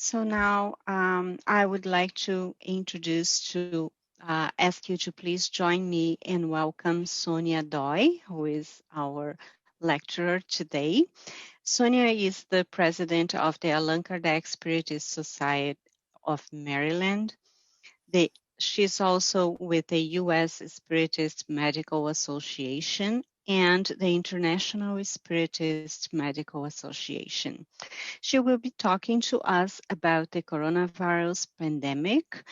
So now I would like to ask you to please join me and welcome Sonia Doi, who is our lecturer today. Sonia is the president of the Allan Kardec Spiritist Society of Maryland. She's also with the U.S. Spiritist Medical Association and the International Spiritist Medical Association. She will be talking to us about the coronavirus pandemic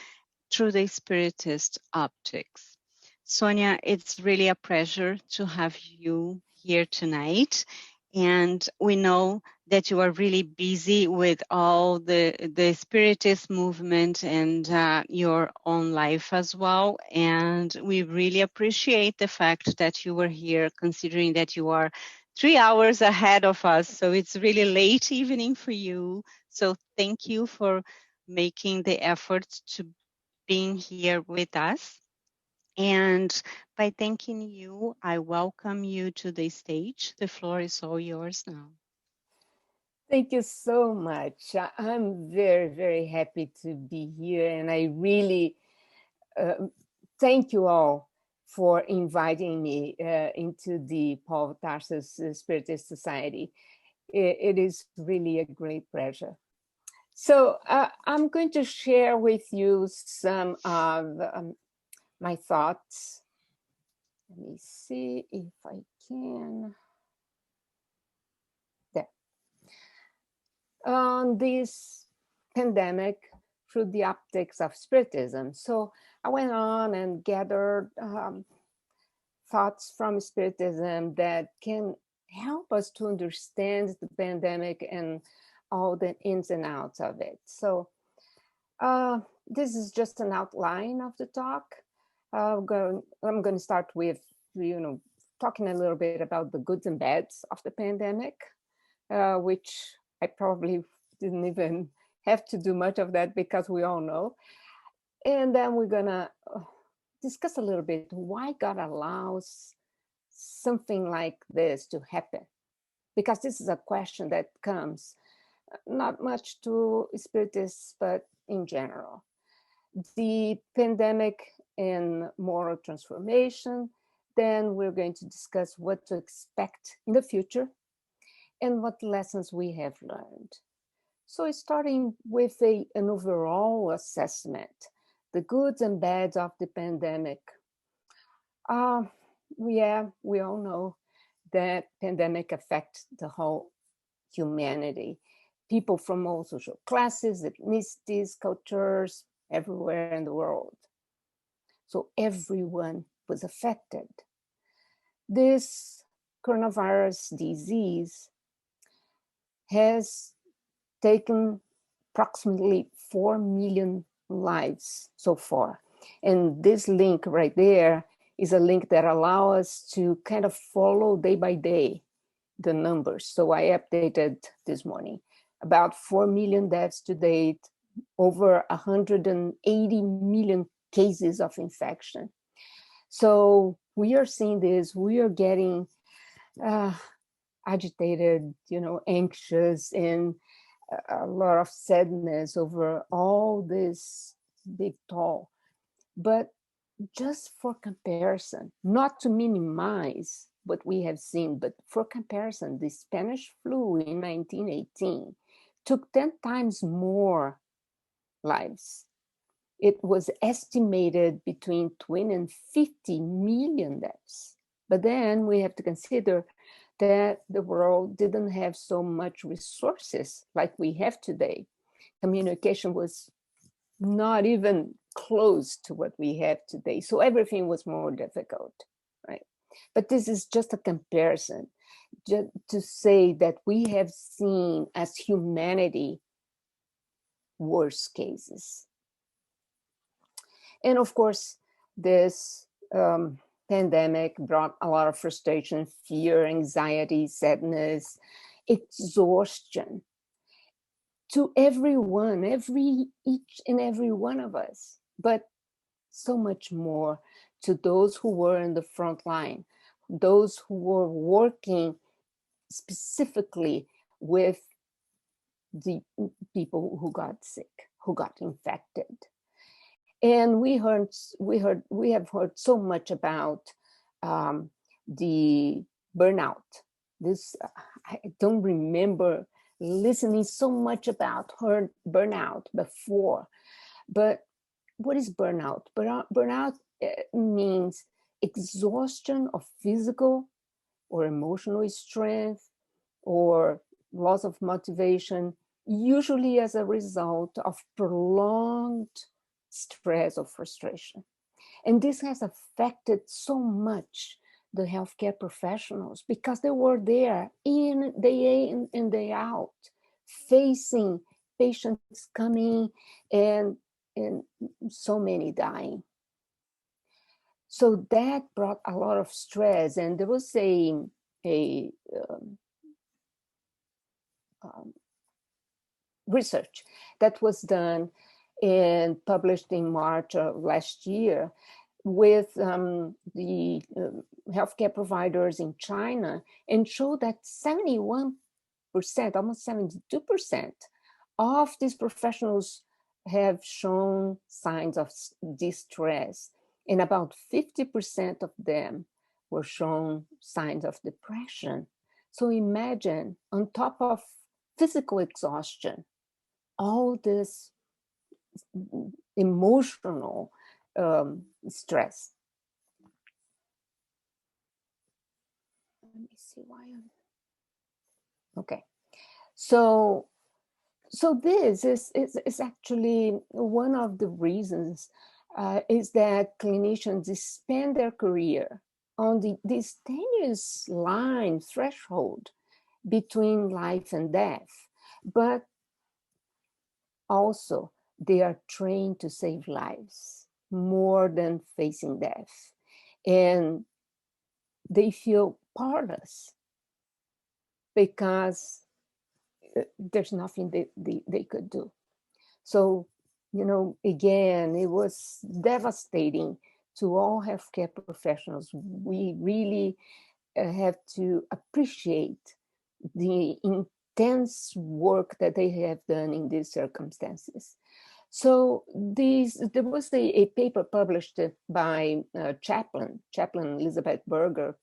through the Spiritist optics. Sonia, it's really a pleasure to have you here tonight. And we know that you are really busy with all the Spiritist movement and your own life as well. And we really appreciate the fact that you were here, considering that you are 3 hours ahead of us. So it's really late evening for you. So thank you for making the effort to being here with us. And by thanking you, I welcome you to the stage. The floor is all yours now. Thank you so much. I'm very, very happy to be here. And I really thank you all for inviting me into the Paul Tarsus Spiritist Society. It is really a great pleasure. So I'm going to share with you some of my thoughts. Let me see if I can. There. On this pandemic through the optics of Spiritism. So I went on and gathered thoughts from Spiritism that can help us to understand the pandemic and all the ins and outs of it. So this is just an outline of the talk. I'm going to start with, talking a little bit about the goods and bads of the pandemic, which I probably didn't even have to do much of that because we all know. And then we're going to discuss a little bit why God allows something like this to happen. Because this is a question that comes not much to Spiritists, but in general. The pandemic and moral transformation. Then we're going to discuss what to expect in the future and what lessons we have learned. So starting with an overall assessment, the goods and bads of the pandemic. We all know that pandemic affects the whole humanity. People from all social classes, ethnicities, cultures, everywhere in the world. So everyone was affected. This coronavirus disease has taken approximately 4 million lives so far. And this link right there is a link that allows us to kind of follow day by day the numbers. So I updated this morning. About 4 million deaths to date, over 180 million cases of infection. So we are seeing this, we are getting agitated, anxious, and a lot of sadness over all this big toll. But just for comparison, not to minimize what we have seen, but for comparison, the Spanish flu in 1918 took 10 times more lives. It was estimated between 20 and 50 million deaths. But then we have to consider that the world didn't have so much resources like we have today. Communication was not even close to what we have today. So everything was more difficult, right? But this is just a comparison, just to say that we have seen as humanity worse cases. And of course, this pandemic brought a lot of frustration, fear, anxiety, sadness, exhaustion to everyone, each and every one of us, but so much more to those who were in the front line, those who were working specifically with the people who got sick, who got infected. And we have heard so much about the burnout. This I don't remember listening so much about her burnout before. But what is burnout? Burnout means exhaustion of physical or emotional strength or loss of motivation, usually as a result of prolonged stress or frustration. And this has affected so much the healthcare professionals because they were there day in and day out, facing patients coming and so many dying. So that brought a lot of stress, and there was a research that was done and published in March of last year with the healthcare providers in China, and showed that 71%, almost 72% of these professionals have shown signs of distress, and about 50% of them were shown signs of depression. So imagine, on top of physical exhaustion, all this emotional stress. Let me see why I'm okay. So this is actually one of the reasons is that clinicians spend their career on this tenuous line threshold between life and death, but also they are trained to save lives more than facing death, and they feel powerless because there's nothing they could do. So, again, it was devastating to all healthcare professionals. We really have to appreciate the intense work that they have done in these circumstances. So there was a paper published by Chaplain Elizabeth Berger,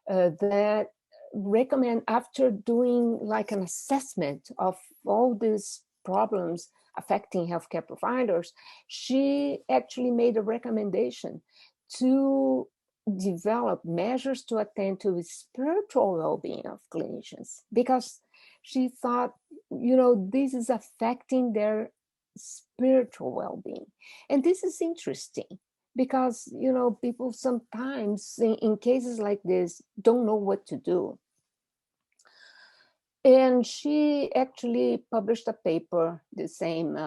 that recommend, after doing like an assessment of all these problems affecting healthcare providers, she actually made a recommendation to develop measures to attend to the spiritual well-being of clinicians, because she thought, this is affecting their spiritual well-being. And this is interesting because people sometimes in cases like this don't know what to do. And she actually published a paper, the same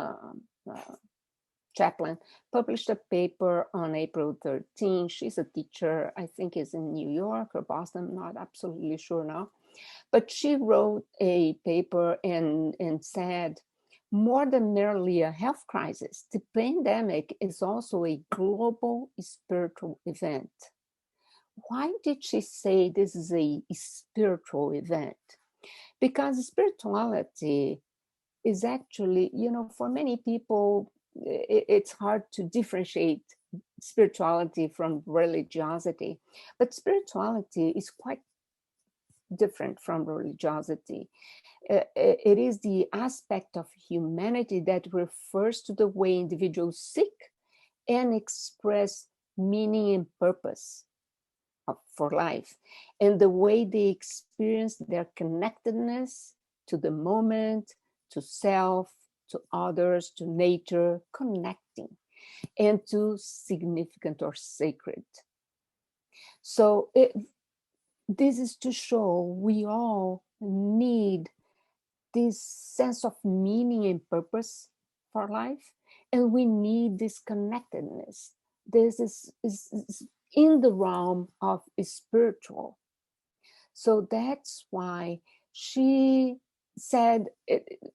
Chaplain published a paper on April 13. She's a teacher, I think is in New York or Boston, I'm not absolutely sure now. But she wrote a paper and said, more than merely a health crisis, the pandemic is also a global spiritual event. Why did she say this is a spiritual event? Because spirituality is actually, for many people, it's hard to differentiate spirituality from religiosity. But spirituality is quite different from religiosity. It is the aspect of humanity that refers to the way individuals seek and express meaning and purpose for life, and the way they experience their connectedness to the moment, to self, to others, to nature, connecting, and to significant or sacred. So this is to show we all need this sense of meaning and purpose for life, and we need this connectedness. This is in the realm of spiritual. So that's why she said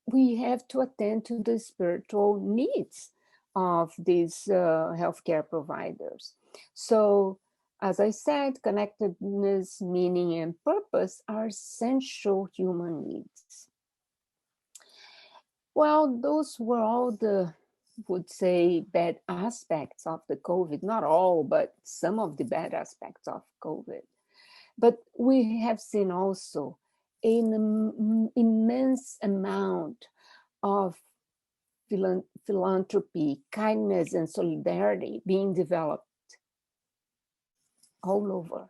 we have to attend to the spiritual needs of these healthcare providers. So, as I said, connectedness, meaning, and purpose are essential human needs. Well, those were all the, would say, bad aspects of the COVID. Not all, but some of the bad aspects of COVID. But we have seen also an immense amount of philanthropy, kindness, and solidarity being developed all over.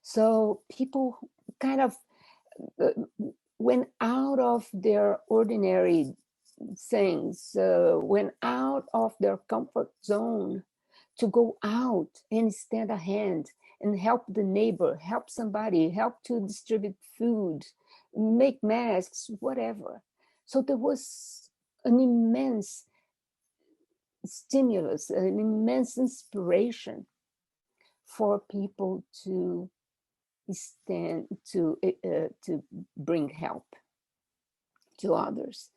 So people kind of went out of their ordinary things, went out of their comfort zone to go out and stand a hand and help the neighbor, help somebody, help to distribute food, make masks, whatever. So there was an immense stimulus, an immense inspiration for people to stand to bring help to others.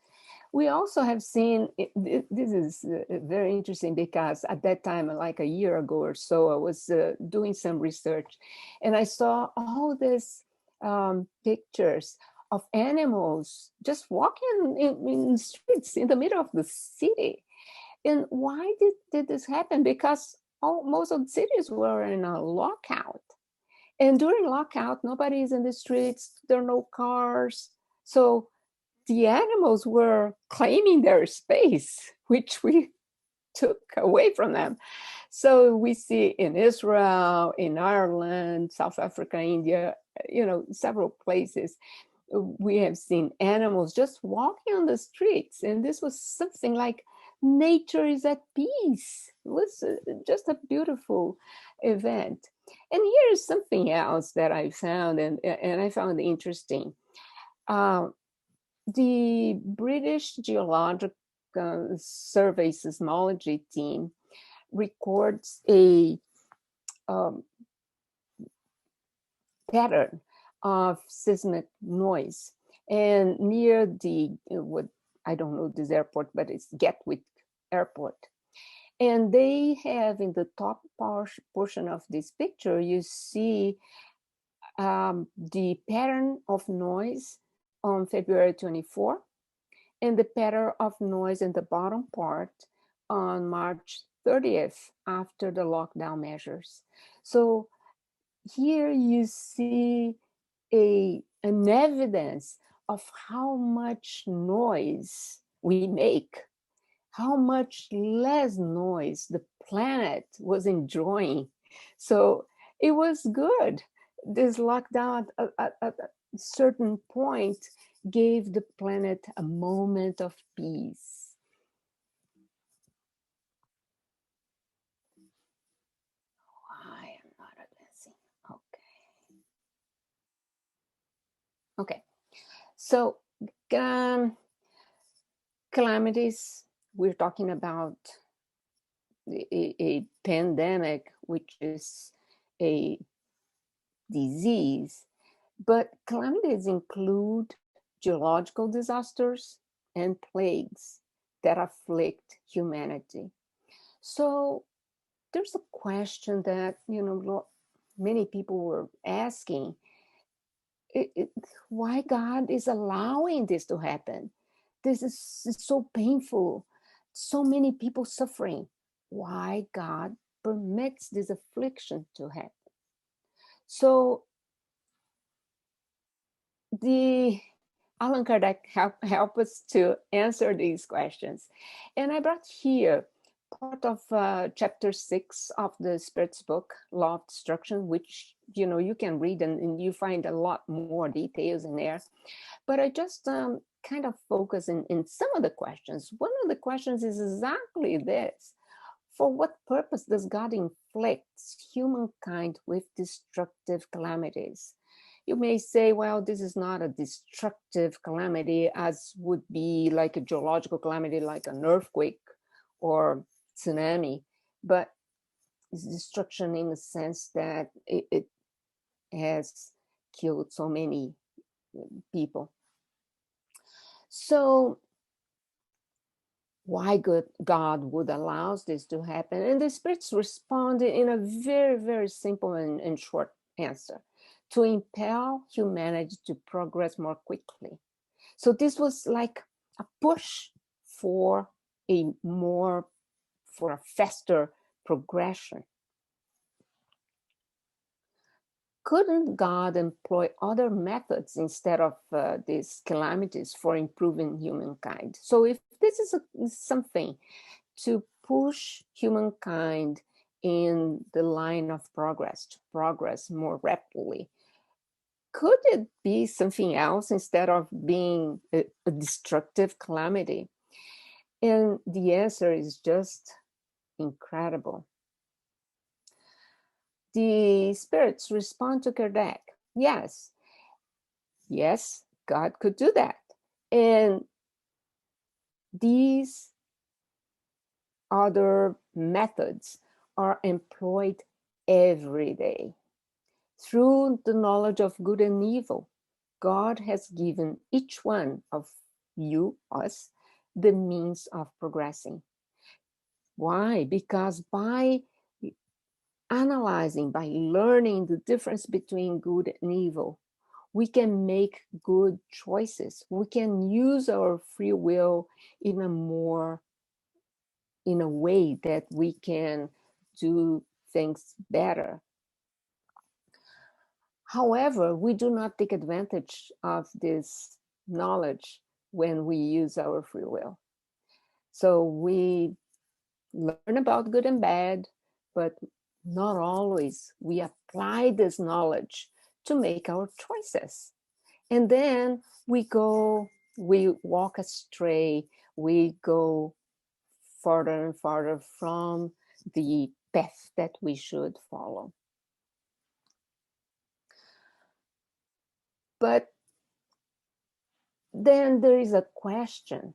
We also have seen, this is very interesting because at that time, like a year ago or so, I was doing some research and I saw all these pictures of animals just walking in streets in the middle of the city. And why did this happen? Because most of the cities were in a lockout. And during lockout, nobody is in the streets, there are no cars. So the animals were claiming their space, which we took away from them. So we see in Israel, in Ireland, South Africa, India, several places, we have seen animals just walking on the streets. And this was something like nature is at peace. It was just a beautiful event. And here is something else that I found, and I found interesting. The British Geological Survey Seismology team records a pattern of seismic noise, and near the what I don't know this airport, but it's Gatwick Airport. And they have in the top portion of this picture, you see the pattern of noise on February 24, and the pattern of noise in the bottom part on March 30th after the lockdown measures. So here you see an evidence of how much noise we make, how much less noise the planet was enjoying. So it was good. This lockdown at a certain point gave the planet a moment of peace. I am not advancing. Okay. So calamities, we're talking about a pandemic, which is a disease, but calamities include geological disasters and plagues that afflict humanity. So there's a question that many people were asking: why God is allowing this to happen? This is so painful. So many people suffering. Why God permits this affliction to happen? So the Allan Kardec help us to answer these questions. And I brought here part of chapter 6 of the Spirit's book, Law of Destruction, which you can read and you find a lot more details in there. But I just kind of focus in some of the questions. One of the questions is exactly this: for what purpose does God inflict humankind with destructive calamities? You may say, well, this is not a destructive calamity as would be like a geological calamity, like an earthquake or tsunami, but it's destruction in the sense that it has killed so many people. So why God would allow this to happen? And the spirits responded in a very, very simple and short answer: to impel humanity to progress more quickly. So this was like a push for a faster progression. Couldn't God employ other methods instead of these calamities for improving humankind? So if this is something to push humankind in the line of progress, to progress more rapidly, could it be something else instead of being a destructive calamity? And the answer is just incredible. The spirits respond to Kardec. Yes, God could do that. And these other methods are employed every day. Through the knowledge of good and evil, God has given each one of you, us, the means of progressing. Why? Because by analyzing, by learning the difference between good and evil, we can make good choices. We can use our free will in a way that we can do things better. However, we do not take advantage of this knowledge when we use our free will. So we learn about good and bad, but not always. We apply this knowledge to make our choices. And then we walk astray, we go farther and farther from the path that we should follow. But then there is a question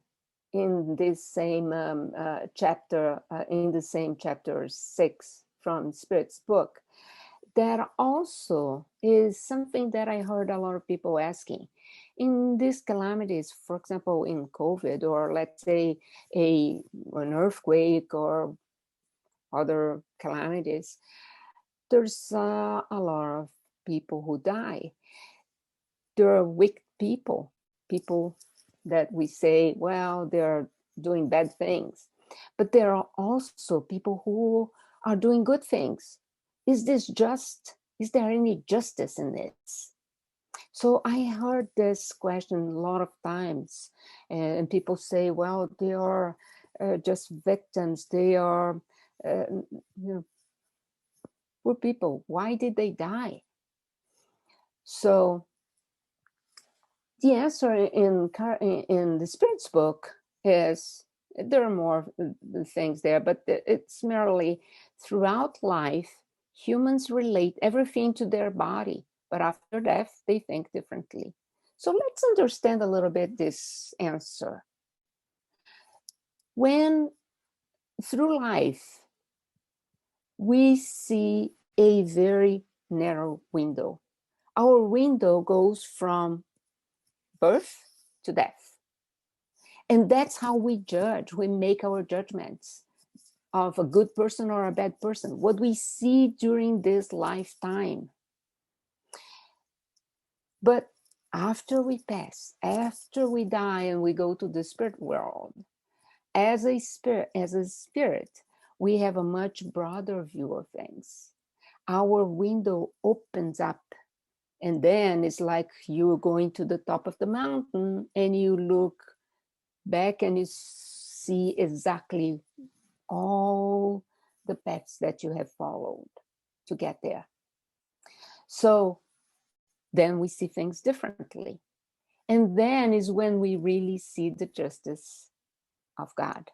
in this same chapter, in the same chapter 6 from Spirit's book, that also is something that I heard a lot of people asking. In these calamities, for example, in COVID, or let's say an earthquake or other calamities, there's a lot of people who die. There are weak people that we say, well, they're doing bad things. But there are also people who are doing good things. Is this just? Is there any justice in this? So I heard this question a lot of times, and people say, well, they are just victims. They are poor people. Why did they die? So the answer in the Spirit's book is, there are more things there, but it's merely throughout life, humans relate everything to their body, but after death, they think differently. So let's understand a little bit this answer. When through life, we see a very narrow window. Our window goes from birth to death. And that's how we judge. We make our judgments of a good person or a bad person, what we see during this lifetime. But after we pass, after we die and we go to the spirit world, as a spirit, we have a much broader view of things. Our window opens up, and then it's like you're going to the top of the mountain and you look back and you see exactly all the paths that you have followed to get there. So then we see things differently. And then is when we really see the justice of God.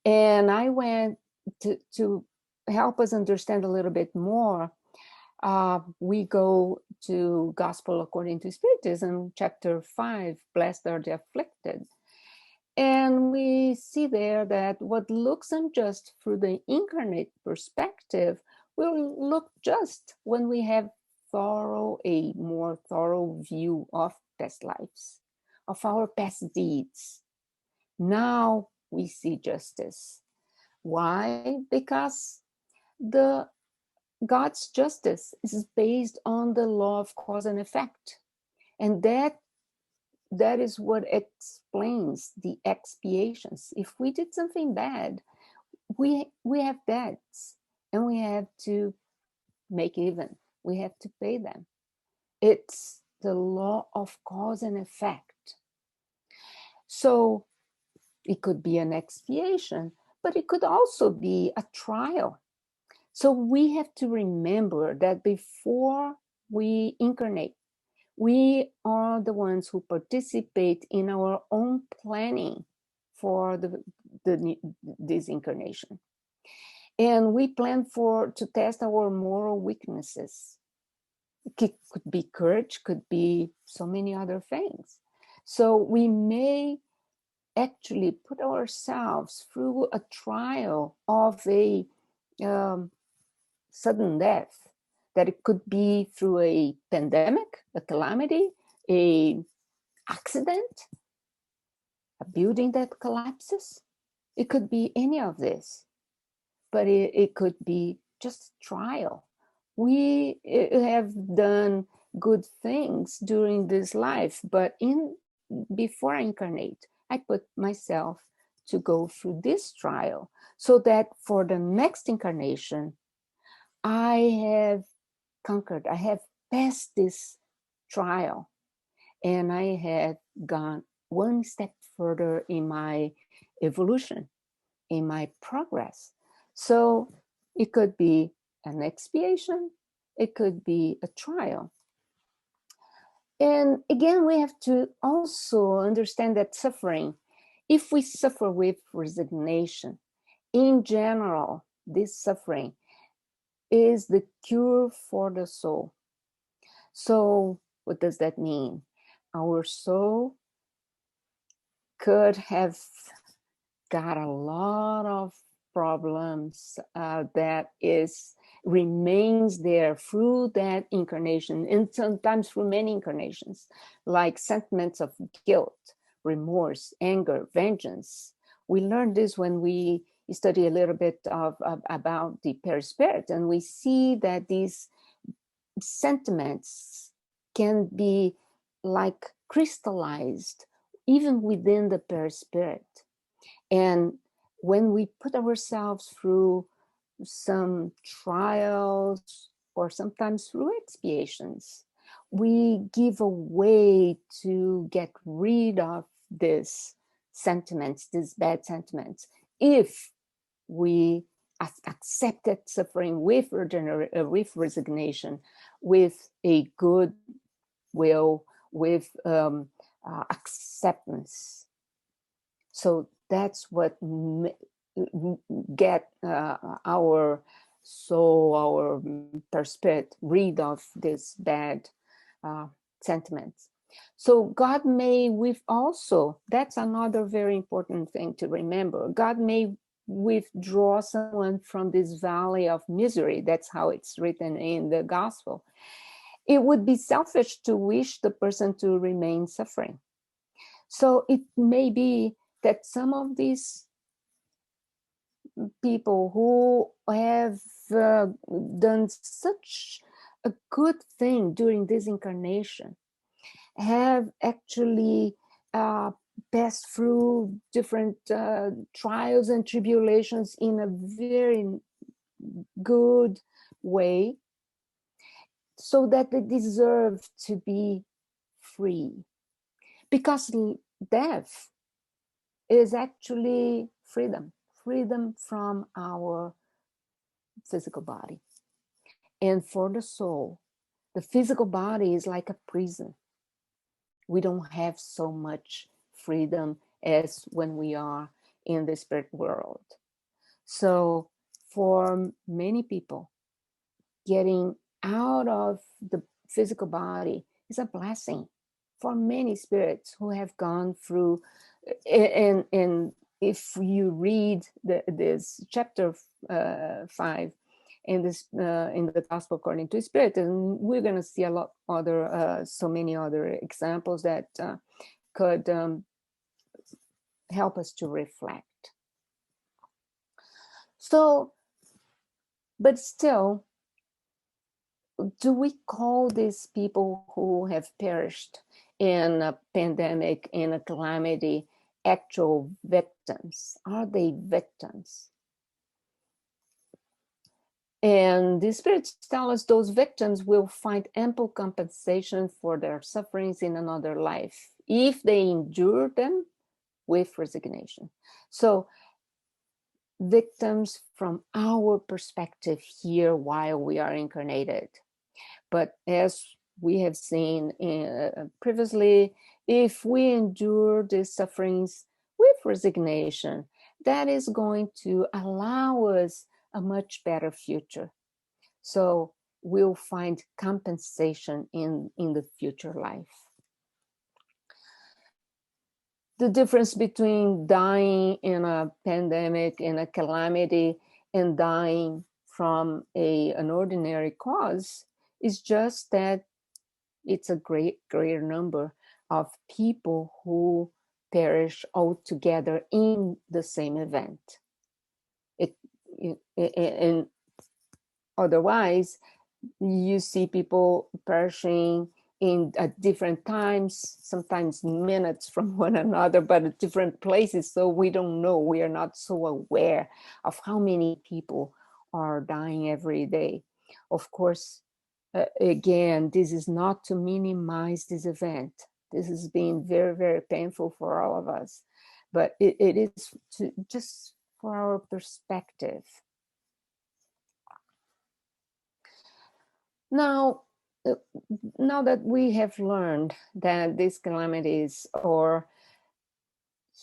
And I went to help us understand a little bit more. We go to Gospel According to Spiritism, chapter 5, Blessed are the Afflicted. And we see there that what looks unjust through the incarnate perspective will look just when we have a more thorough view of past lives, of our past deeds. Now we see justice. Why? Because God's justice is based on the law of cause and effect. And that that is what explains the expiations. If we did something bad, we have debts, and we have to make even. We have to pay them. It's the law of cause and effect. So it could be an expiation, but it could also be a trial. So we have to remember that before we incarnate, we are the ones who participate in our own planning for this incarnation. And we plan to test our moral weaknesses. It could be courage, could be so many other things. So we may actually put ourselves through a trial of a sudden death, that it could be through a pandemic, a calamity, a accident, a building that collapses. It could be any of this, but it could be just trial. We have done good things during this life, but before I incarnate, I put myself to go through this trial so that for the next incarnation, I have conquered, I have passed this trial, and I have gone one step further in my evolution, in my progress. So it could be an expiation, it could be a trial. And again, we have to also understand that suffering, if we suffer with resignation, in general, this suffering is the cure for the soul. So what does that mean? Our soul could have got a lot of problems that remains there through that incarnation, and sometimes through many incarnations, like sentiments of guilt, remorse, anger, vengeance. We learned this when we study a little bit about the perispirit, and we see that these sentiments can be like crystallized even within the perispirit. And when we put ourselves through some trials or sometimes through expiations, we give a way to get rid of these sentiments, these bad sentiments, if we accepted suffering with resignation, with a good will, with acceptance. So that's what get our soul, our spirit, rid of this bad sentiments. So God may that's another very important thing to remember. God may withdraw someone from this valley of misery. That's how it's written in the gospel. It would be selfish to wish the person to remain suffering. So it may be that some of these people who have done such a good thing during this incarnation have actually passed through different trials and tribulations in a very good way, so that they deserve to be free. Because death is actually freedom from our physical body. And for the soul, the physical body is like a prison. We don't have so much freedom as when we are in the spirit world. So for many people, getting out of the physical body is a blessing. For many spirits who have gone through, and if you read this chapter 5 in the Gospel according to Spiritism, we're going to see so many other examples that could help us to reflect. So, but still, do we call these people who have perished in a pandemic, in a calamity, actual victims? Are they victims? And the spirits tell us those victims will find ample compensation for their sufferings in another life if they endure them with resignation. So, victims from our perspective here while we are incarnated. But as we have seen previously, if we endure these sufferings with resignation, that is going to allow us a much better future. So we'll find compensation in the future life. The difference between dying in a pandemic, in a calamity, and dying from an ordinary cause is just that it's a greater number of people who perish altogether in the same event. And otherwise, you see people perishing at different times, sometimes minutes from one another, but at different places. So we don't know. We are not so aware of how many people are dying every day. Of course, again, this is not to minimize this event. This has been very, very painful for all of us, but it is just for our perspective. Now that we have learned that these calamities are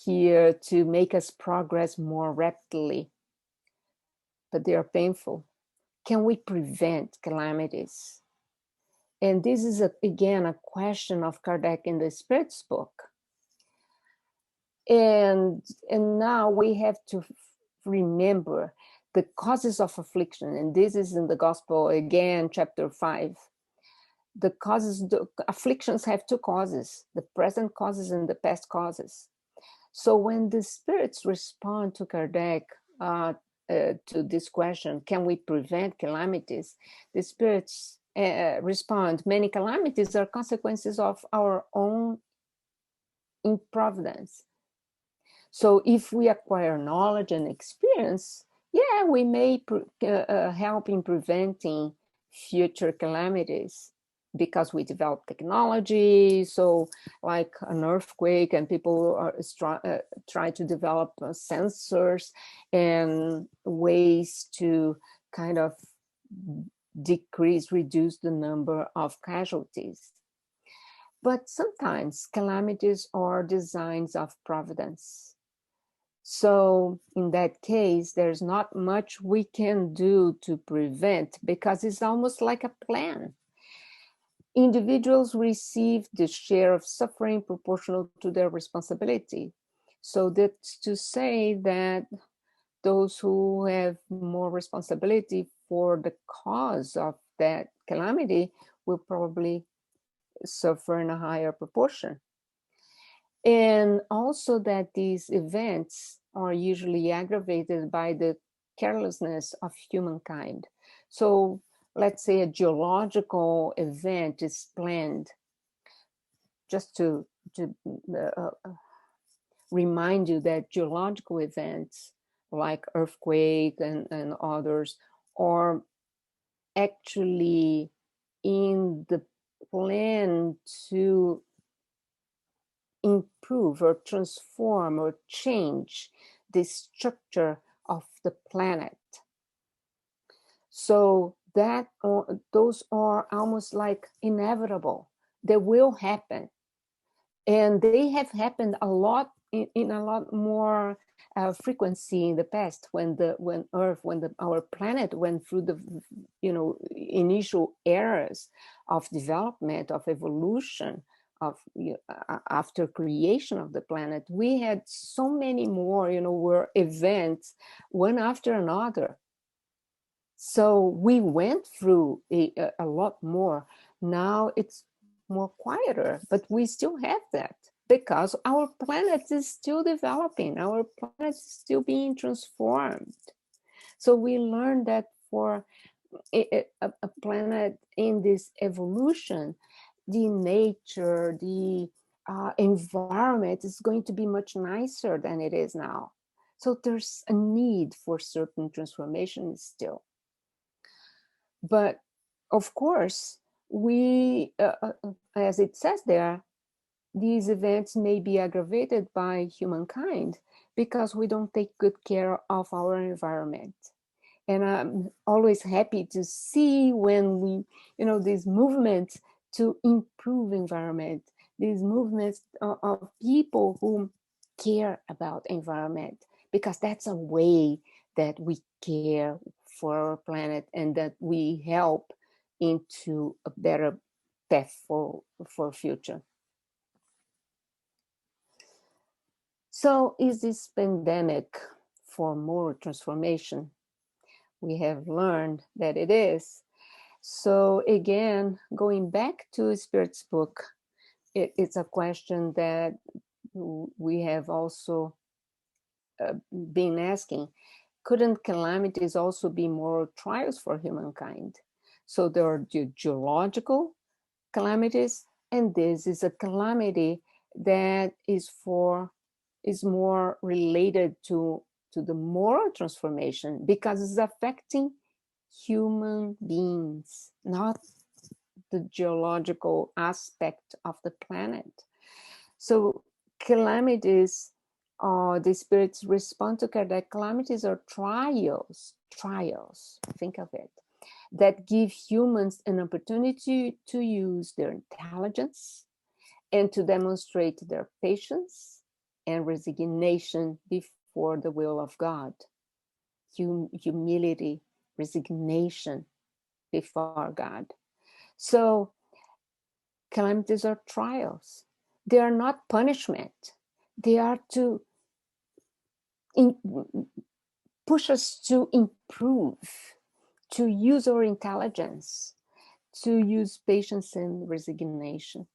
here to make us progress more rapidly, but they are painful, can we prevent calamities? And this is, again, a question of Kardec in the Spirits book. And now we have to remember the causes of affliction. And this is in the Gospel, again, chapter 5. The afflictions have two causes, the present causes and the past causes. So when the spirits respond to Kardec, to this question, can we prevent calamities? The spirits respond, many calamities are consequences of our own improvidence. So if we acquire knowledge and experience, yeah, we may help in preventing future calamities, because we develop technology. So like an earthquake, and people are try to develop sensors and ways to kind of reduce the number of casualties. But sometimes calamities are designs of providence. So in that case, there's not much we can do to prevent, because it's almost like a plan. Individuals receive the share of suffering proportional to their responsibility. So that's to say that those who have more responsibility for the cause of that calamity will probably suffer in a higher proportion. And also that these events are usually aggravated by the carelessness of humankind. So let's say a geological event is planned, just to remind you that geological events like earthquake and others are actually in the plan to improve or transform or change the structure of the planet. So that those are almost like inevitable. They will happen, and they have happened a lot in a lot more frequency in the past, when our planet went through the initial eras of development, of evolution, of after creation of the planet. We had so many more were events one after another. So we went through a lot more. Now it's more quieter, but we still have that, because our planet is still developing, our planet is still being transformed. So we learned that for a planet in this evolution, the nature, the environment is going to be much nicer than it is now. So there's a need for certain transformation still. But of course, we, as it says there, these events may be aggravated by humankind because we don't take good care of our environment. And I'm always happy to see when we, these movements to improve environment, these movements of people who care about environment, because that's a way that we care for our planet and that we help into a better path for future. So is this pandemic for more transformation? We have learned that it is. So again, going back to Spirit's book, it's a question that we have also been asking. Couldn't calamities also be moral trials for humankind? So there are geological calamities, and this is a calamity that is more related to the moral transformation, because it's affecting human beings, not the geological aspect of the planet. So calamities, the spirits respond to Kardec, calamities are trials, think of it, that give humans an opportunity to use their intelligence and to demonstrate their patience and resignation before the will of God. Humility, resignation before God. So calamities are trials. They are not punishment. They are to push us to improve, to use our intelligence, to use patience and resignation.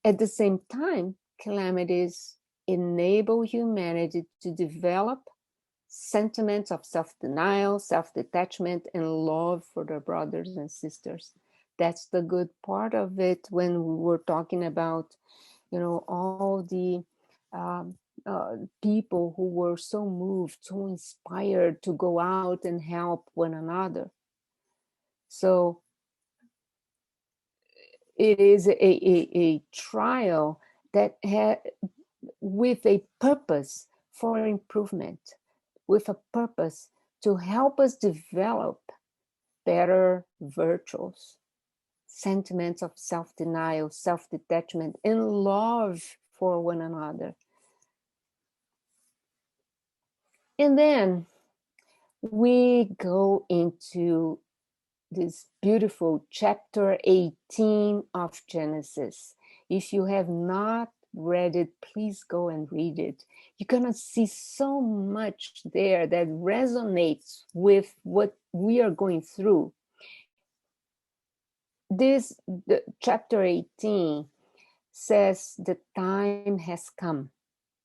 At the same time, calamities enable humanity to develop sentiments of self-denial, self-detachment, and love for their brothers and sisters. That's the good part of it when we were talking about, all the people who were so moved, so inspired to go out and help one another. So it is a trial that with a purpose for improvement, with a purpose to help us develop better virtues, sentiments of self-denial, self-detachment, and love for one another. And then we go into this beautiful chapter 18 of Genesis. If you have not read it, please go and read it. You're going to see so much there that resonates with what we are going through. The chapter 18 says the time has come.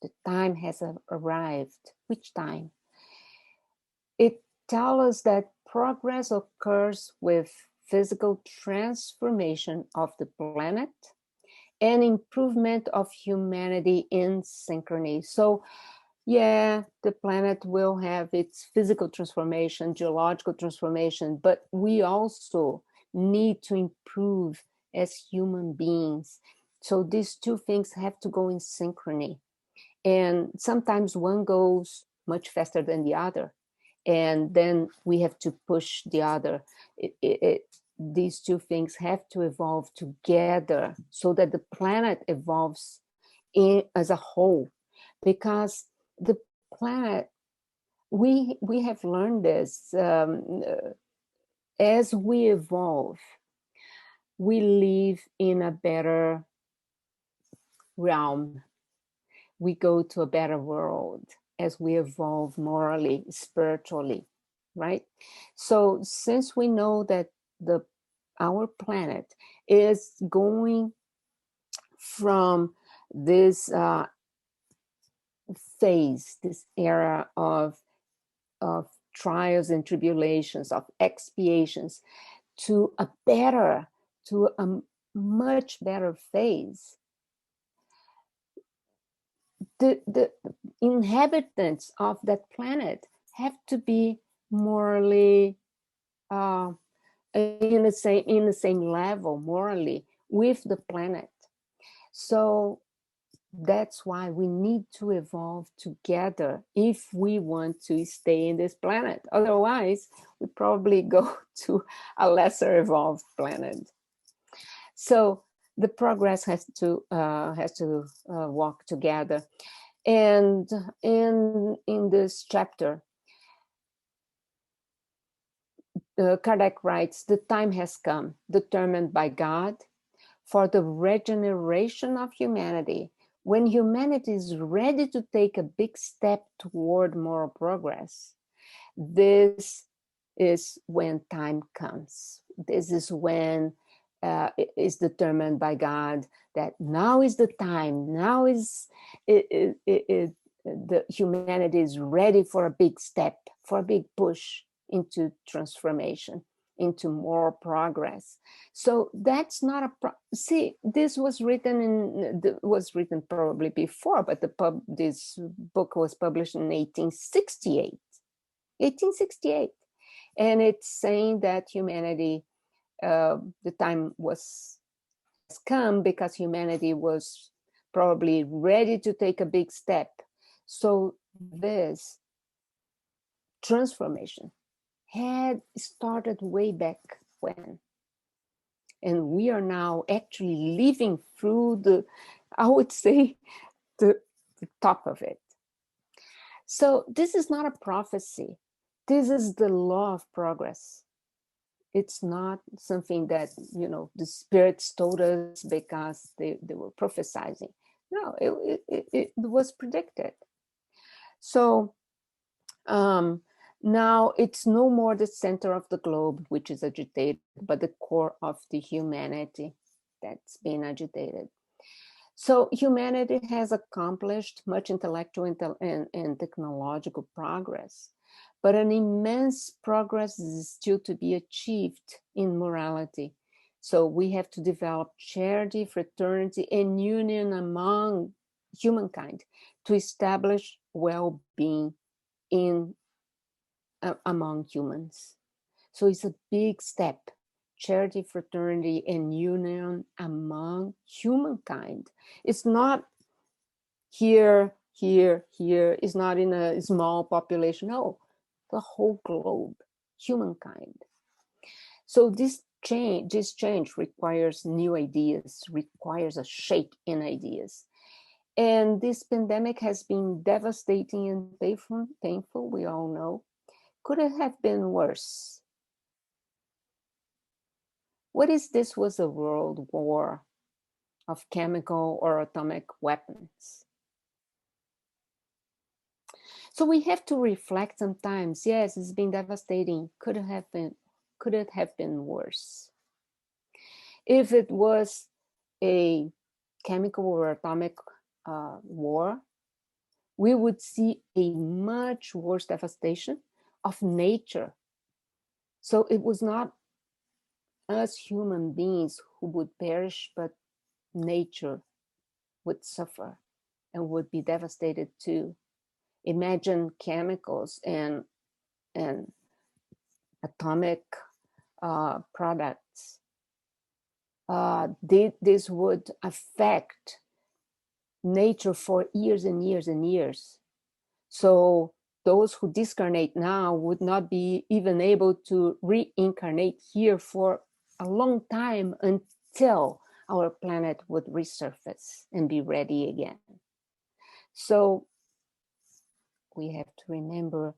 The time has arrived. Which time? It tells us that progress occurs with physical transformation of the planet and improvement of humanity in synchrony. So, yeah, the planet will have its physical transformation, geological transformation, but we also need to improve as human beings. So these two things have to go in synchrony. And sometimes one goes much faster than the other. And then we have to push the other. These two things have to evolve together so that the planet evolves as a whole. Because the planet, we have learned this, as we evolve, we live in a better realm. We go to a better world as we evolve morally, spiritually, right? So since we know that our planet is going from this phase, this era of trials and tribulations, of expiations, to a better, to much better phase, the inhabitants of that planet have to be morally uh, in the same level morally with the planet. So that's why we need to evolve together if we want to stay in this planet. Otherwise, we probably go to a lesser evolved planet. So the progress has to walk together. And in this chapter, Kardec writes, the time has come, determined by God, for the regeneration of humanity, when humanity is ready to take a big step toward moral progress. This is when time comes. This is when it is determined by God that now is the time. Now is the humanity is ready for a big step, for a big push into transformation, into more progress. So that's not a see. This was written probably before, but this book was published in 1868. 1868, and it's saying that humanity, the time has come because humanity was probably ready to take a big step. So this transformation had started way back when, and we are now actually living through I would say, the top of it. So this is not a prophecy. This is the law of progress. It's not something that, the spirits told us because they were prophesying. No, it was predicted. So now it's no more the center of the globe, which is agitated, but the core of the humanity that's being agitated. So humanity has accomplished much intellectual and technological progress, but an immense progress is still to be achieved in morality. So we have to develop charity, fraternity, and union among humankind to establish well-being among humans. So it's a big step. Charity, fraternity, and union among humankind. It's not here. It's not in a small population. No, the whole globe, humankind. So this change requires new ideas, requires a shake in ideas. And this pandemic has been devastating and painful, we all know. Could it have been worse? What if this was a world war of chemical or atomic weapons? So we have to reflect sometimes. Yes, it's been devastating. Could it have been worse? If it was a chemical or atomic war, we would see a much worse devastation of nature. So it was not us human beings who would perish, but nature would suffer and would be devastated too. Imagine chemicals and atomic products. This would affect nature for years and years and years. So those who discarnate now would not be even able to reincarnate here for a long time until our planet would resurface and be ready again. So we have to remember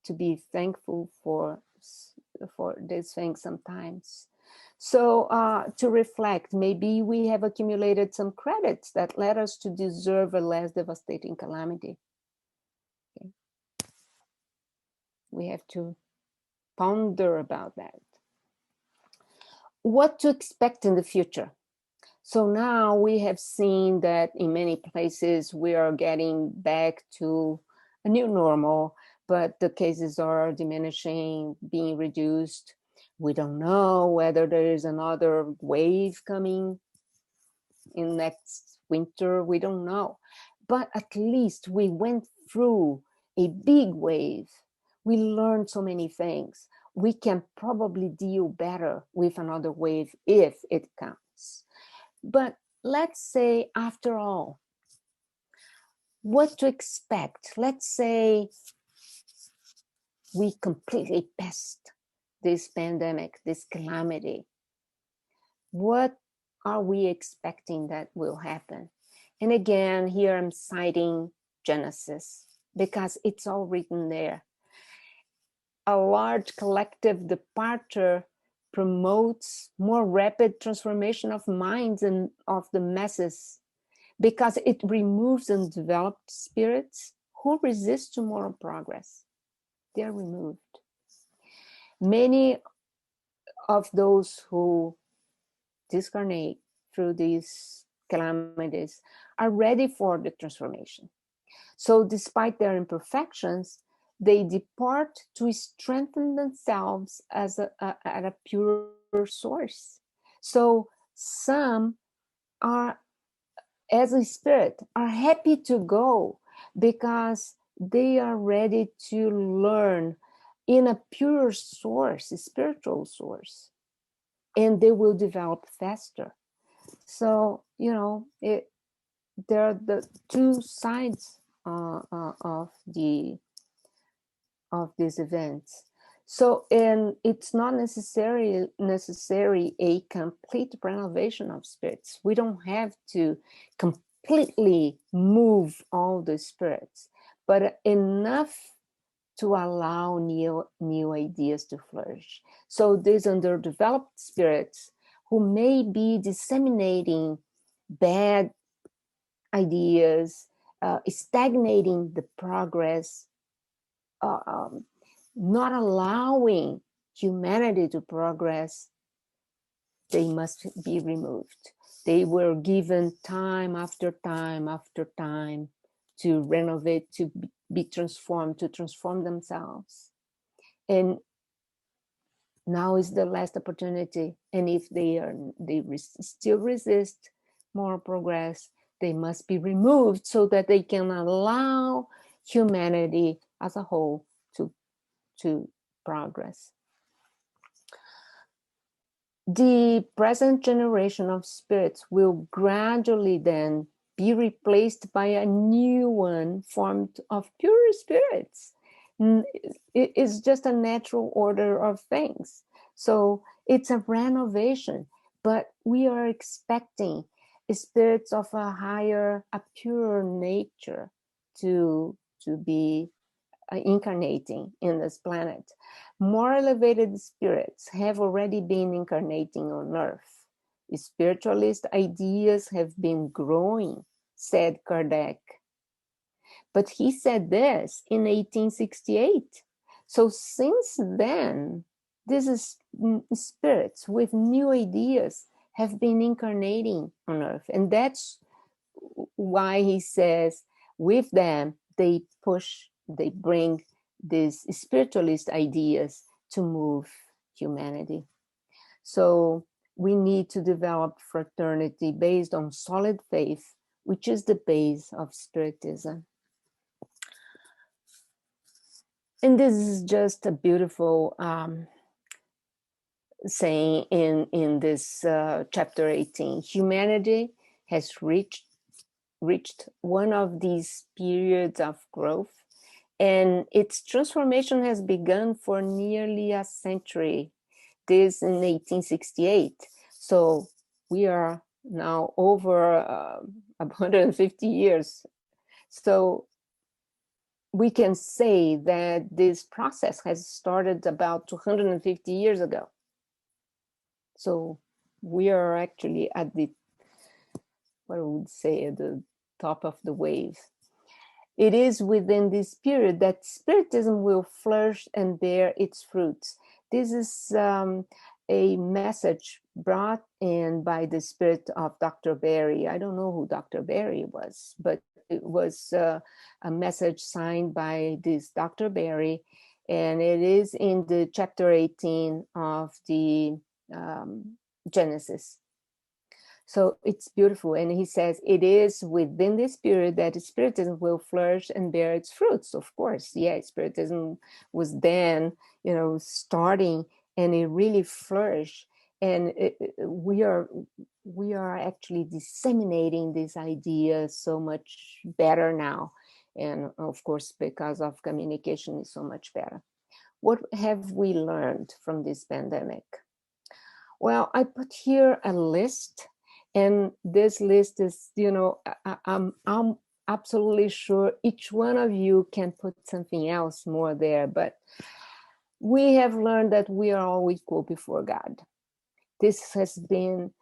to be thankful for these things sometimes. So to reflect, maybe we have accumulated some credits that led us to deserve a less devastating calamity. Okay. We have to ponder about that. What to expect in the future? So now we have seen that in many places we are getting back to a new normal, but the cases are diminishing, being reduced. We don't know whether there is another wave coming in next winter. We don't know. But at least we went through a big wave. We learned so many things. We can probably deal better with another wave if it comes. But let's say, after all, what to expect? Let's say we completely passed this pandemic, this calamity. What are we expecting that will happen? And again, here I'm citing Genesis because it's all written there. A large collective departure promotes more rapid transformation of minds and of the masses because it removes undeveloped spirits who resist to moral progress. They're removed. Many of those who discarnate through these calamities are ready for the transformation. So, despite their imperfections, they depart to strengthen themselves as at a pure source. So, some are, as a spirit, are happy to go because they are ready to learn in a pure source, a spiritual source, and they will develop faster. So, there are the two sides of these events. So, and it's not necessary a complete renovation of spirits. We don't have to completely move all the spirits, but enough to allow new ideas to flourish. So these underdeveloped spirits who may be disseminating bad ideas, stagnating the progress, not allowing humanity to progress, they must be removed. They were given time after time after time to renovate, to be transformed, to transform themselves. And now is the last opportunity. And if they still resist moral progress, they must be removed so that they can allow humanity as a whole to progress. The present generation of spirits will gradually then be replaced by a new one formed of pure spirits. It is just a natural order of things. So it's a renovation, but we are expecting spirits of a pure nature to be incarnating in this planet. More elevated spirits have already been incarnating on Earth. Spiritualist ideas have been growing, said Kardec. But he said this in 1868. So since then, these spirits with new ideas have been incarnating on Earth. And that's why he says, with them, they bring these spiritualist ideas to move humanity. So we need to develop fraternity based on solid faith, which is the base of Spiritism. And this is just a beautiful saying in this chapter 18. Humanity has reached one of these periods of growth, and its transformation has begun for nearly a century. This in 1868. So we are now over 150 years. So we can say that this process has started about 250 years ago. So we are actually at the, what I would say, at the top of the wave. It is within this period that Spiritism will flourish and bear its fruits. This is a message brought in by the spirit of Dr. Barry. I don't know who Dr. Barry was, but it was a message signed by this Dr. Barry, And it is in the chapter 18 of the Genesis. So it's beautiful. And he says, it is within the spirit that Spiritism will flourish and bear its fruits. Of course, yeah, Spiritism was then, starting, and it really flourished. And we are actually disseminating this idea so much better now. And of course, because of communication is so much better. What have we learned from this pandemic? Well, I put here a list, and this list is, I'm absolutely sure each one of you can put something else more there, but we have learned that we are all equal before God. This has been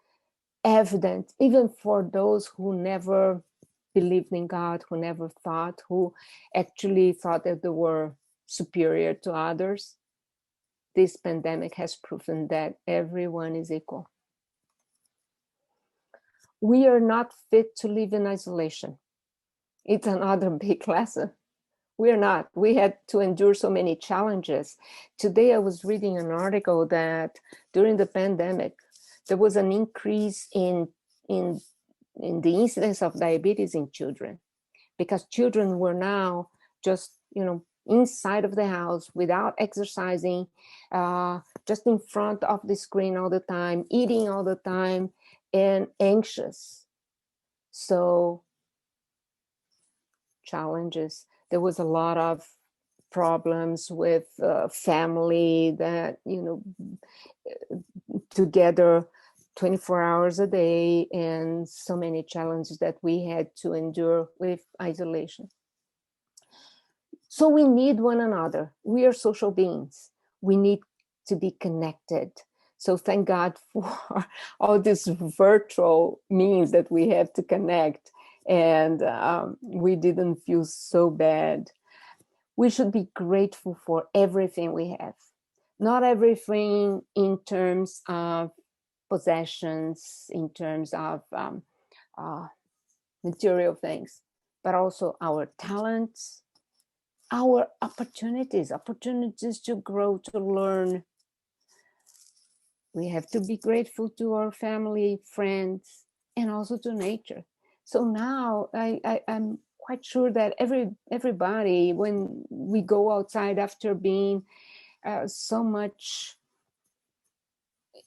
evident even for those who never believed in God, who never thought, who actually thought that they were superior to others. This pandemic has proven that everyone is equal. We are not fit to live in isolation. It's another big lesson. We are not. We had to endure so many challenges. Today I was reading an article that during the pandemic, there was an increase in the incidence of diabetes in children, because children were now just, inside of the house without exercising, just in front of the screen all the time, eating all the time, and anxious. So challenges. There was a lot of problems with family that, together 24 hours a day, and so many challenges that we had to endure with isolation. So we need one another. We are social beings. We need to be connected. So thank God for all these virtual means that we have to connect. And we didn't feel so bad. We should be grateful for everything we have. Not everything in terms of possessions, in terms of material things, but also our talents, our opportunities to grow, to learn. We have to be grateful to our family, friends, and also to nature. So now I'm quite sure that everybody, when we go outside after being so much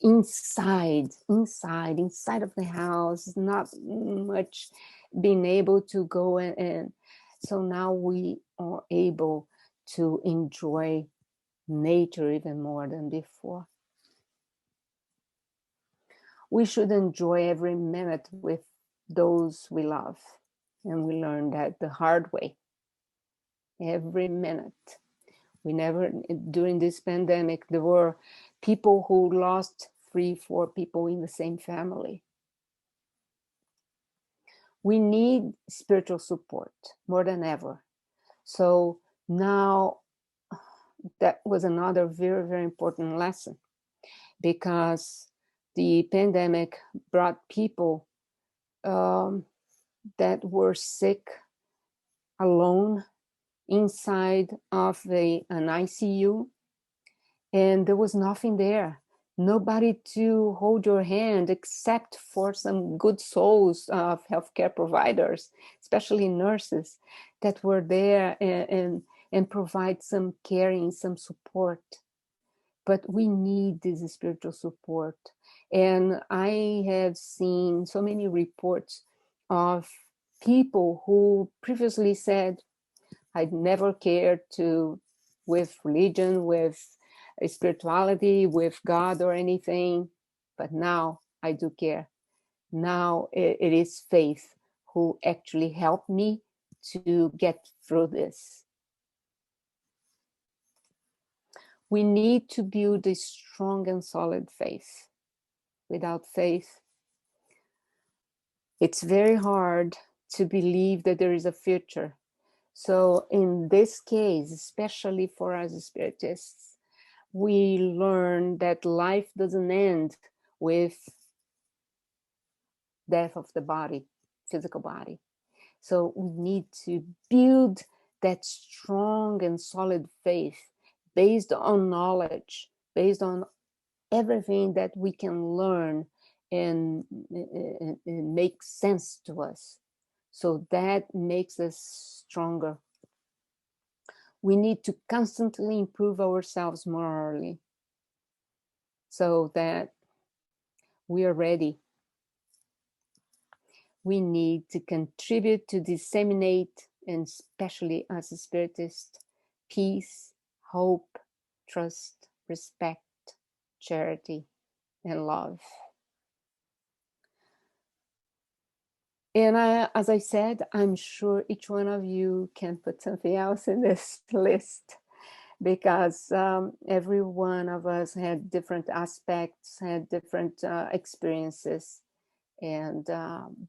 inside of the house, not much being able to go and so now we are able to enjoy nature even more than before. We should enjoy every minute with those we love, and we learn that the hard way. Every minute. We never, during this pandemic, there were people who lost 3-4 people in the same family. We need spiritual support more than ever. So now that was another very, very important lesson, because the pandemic brought people that were sick, alone, inside of an ICU, and there was nothing there. Nobody to hold your hand except for some good souls of healthcare providers, especially nurses, that were there and provide some caring, some support. But we need this spiritual support. And I have seen so many reports of people who previously said, I'd never cared to with religion, with spirituality, with God or anything, but now I do care. Now it is faith who actually helped me to get through this. We need to build a strong and solid faith. Without faith, it's very hard to believe that there is a future. So in this case, especially for us Spiritists, we learn that life doesn't end with death of the body, physical body. So we need to build that strong and solid faith based on knowledge, based on everything that we can learn and make sense to us. So that makes us stronger. We need to constantly improve ourselves morally so that we are ready. We need to contribute to disseminate, and especially as a spiritist, peace, hope, trust, respect, charity, and love. And as I said, I'm sure each one of you can put something else in this list, because every one of us had different aspects, had different experiences. And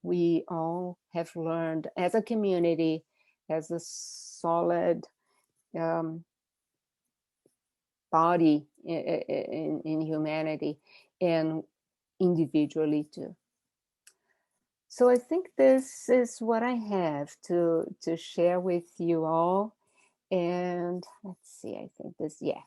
we all have learned as a community, as a solid body in humanity, and individually too. So I think this is what I have to share with you all. And let's see, I think this, yeah,